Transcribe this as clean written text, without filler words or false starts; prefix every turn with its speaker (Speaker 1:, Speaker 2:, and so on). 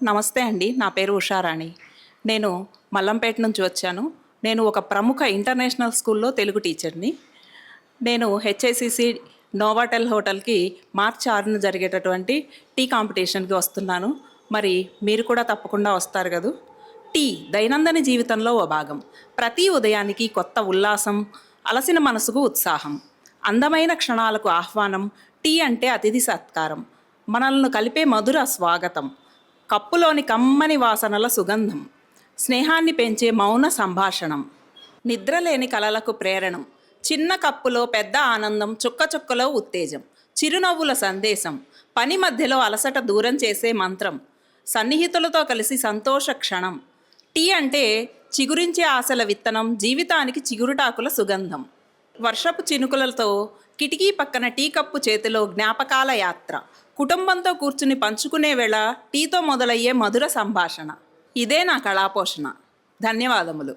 Speaker 1: నమస్తే అండి. నా పేరు ఉషారాణి. నేను మల్లంపేట నుంచి వచ్చాను. నేను ఒక ప్రముఖ ఇంటర్నేషనల్ స్కూల్లో తెలుగు టీచర్‌ని. నేను హెచ్ఐసిసి నోవాటెల్ హోటల్‌కి మార్చి 6న జరిగేటటువంటి టీ కాంపిటీషన్‌కి వస్తున్నాను. మరి మీరు కూడా తప్పకుండా వస్తారు గదూ! టీ దైనందిన జీవితంలో ఓ భాగం. ప్రతి ఉదయానికి కొత్త ఉల్లాసం, అలసిన మనసుకు ఉత్సాహం. అందమైన క్షణాలకు ఆహ్వానం. టీ అంటే అతిథి సత్కారం. మనల్ని కలిపే మధుర స్వాగతం. కప్పులోని కమ్మని వాసనల సుగంధం. స్నేహాన్ని పెంచే మౌన సంభాషణం. నిద్రలేని కలలకు ప్రేరణం. చిన్న కప్పులో పెద్ద ఆనందం, చుక్క చుక్కలో ఉత్తేజం. చిరునవ్వుల సందేశం. పని మధ్యలో అలసట దూరం చేసే మంత్రం. సన్నిహితులతో కలిసి సంతోష క్షణం. టీ అంటే చిగురించే ఆశల విత్తనం, జీవితానికి చిగురుటాకుల సుగంధం. వర్షపు చినుకులతో కిటికీ పక్కన టీ కప్పు చేతిలో జ్ఞాపకాల యాత్ర. కుటుంబంతో కూర్చుని పంచుకునే వేళ టీతో మొదలయ్యే మధుర సంభాషణ. ఇదే నా కళాపోషణ. ధన్యవాదములు.